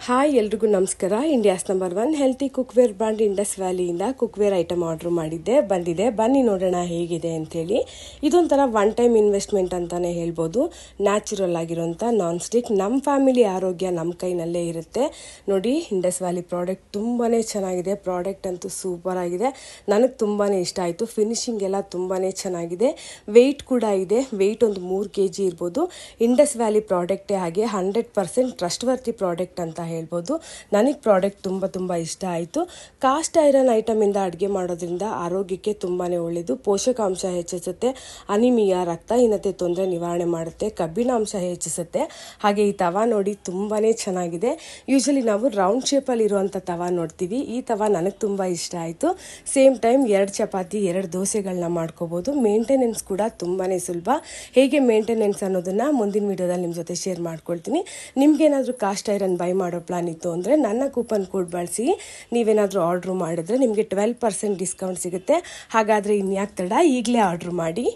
Hi ಎಲ್ರಿಗೂ ನಮಸ್ಕಾರ. India's number 1 healthy cookware brand Indus ವ್ಯಾಲಿಯಿಂದ ಕುಕ್ವೇರ್ ಐಟಮ್ ಆರ್ಡರ್ ಮಾಡಿದ್ದೆ, ಬಂದಿದೆ. ಬನ್ನಿ ನೋಡೋಣ ಹೇಗಿದೆ ಅಂತೇಳಿ. ಇದೊಂಥರ ಒನ್ ಟೈಮ್ ಇನ್ವೆಸ್ಟ್ಮೆಂಟ್ ಅಂತಾನೆ ಹೇಳ್ಬೋದು. ನ್ಯಾಚುರಲ್ ಆಗಿರೋಂಥ ನಾನ್ ಸ್ಟಿಕ್, ನಮ್ಮ ಫ್ಯಾಮಿಲಿ ಆರೋಗ್ಯ ನಮ್ಮ ಕೈನಲ್ಲೇ ಇರುತ್ತೆ. ನೋಡಿ, ಇಂಡಸ್ ವ್ಯಾಲಿ ಪ್ರಾಡಕ್ಟ್ ತುಂಬಾ ಚೆನ್ನಾಗಿದೆ. ಪ್ರಾಡಕ್ಟ್ ಅಂತೂ ಸೂಪರ್ ಆಗಿದೆ, ನನಗೆ ತುಂಬಾ ಇಷ್ಟ ಆಯಿತು. ಫಿನಿಶಿಂಗ್ ಎಲ್ಲ ತುಂಬಾ ಚೆನ್ನಾಗಿದೆ. ವೆಯ್ಟ್ ಕೂಡ ಇದೆ, ವೆಯ್ಟ್ ಒಂದು 3 kg ಇರ್ಬೋದು. ಇಂಡಸ್ ವ್ಯಾಲಿ ಪ್ರಾಡಕ್ಟೇ ಹಾಗೆ 100% ಟ್ರಸ್ಟ್ ವರ್ತಿ ಪ್ರಾಡಕ್ಟ್ ಅಂತ ಹೇಳ್ಬೋದು. ನನಗೆ ಪ್ರಾಡಕ್ಟ್ ತುಂಬ ಇಷ್ಟ ಆಯಿತು. ಕಾಸ್ಟ್ ಐರನ್ ಐಟಮಿಂದ ಅಡುಗೆ ಮಾಡೋದ್ರಿಂದ ಆರೋಗ್ಯಕ್ಕೆ ತುಂಬಾ ಒಳ್ಳೆಯದು. ಪೋಷಕಾಂಶ ಹೆಚ್ಚಿಸುತ್ತೆ, ಅನಿಮಿಯಾ ರಕ್ತಹೀನತೆ ತೊಂದರೆ ನಿವಾರಣೆ ಮಾಡುತ್ತೆ, ಕಬ್ಬಿಣಾಂಶ ಹೆಚ್ಚಿಸುತ್ತೆ. ಹಾಗೆ ಈ ತವಾ ನೋಡಿ ತುಂಬಾ ಚೆನ್ನಾಗಿದೆ. ಯೂಶಲಿ ನಾವು ರೌಂಡ್ ಶೇಪಲ್ಲಿ ಇರುವಂಥ ತವಾ ನೋಡ್ತೀವಿ. ಈ ತವಾ ನನಗೆ ತುಂಬ ಇಷ್ಟ ಆಯಿತು. ಸೇಮ್ ಟೈಮ್ 2 ಚಪಾತಿ 2 ದೋಸೆಗಳನ್ನ ಮಾಡ್ಕೋಬೋದು. ಮೇಂಟೆನೆನ್ಸ್ ಕೂಡ ತುಂಬಾ ಸುಲಭ. ಹೇಗೆ ಮೇಂಟೆನೆನ್ಸ್ ಅನ್ನೋದನ್ನು ಮುಂದಿನ ವಿಡಿಯೋದಲ್ಲಿ ನಿಮ್ಮ ಜೊತೆ ಶೇರ್ ಮಾಡ್ಕೊಳ್ತೀನಿ. ನಿಮ್ಗೇನಾದರೂ ಕಾಸ್ಟ್ ಐರನ್ ಬೈ ಮಾಡೋ ಪ್ಲಾನ್ ಇತ್ತು ಅಂದರೆ ನನ್ನ ಕೂಪನ್ ಕೋಡ್ ಬಳಸಿ ನೀವೇನಾದರೂ ಆರ್ಡ್ರ್ ಮಾಡಿದ್ರೆ ನಿಮಗೆ 12% ಡಿಸ್ಕೌಂಟ್ ಸಿಗುತ್ತೆ. ಹಾಗಾದರೆ ಇನ್ಯಾಕೆ ತಡ, ಈಗಲೇ ಆರ್ಡ್ರ್ ಮಾಡಿ.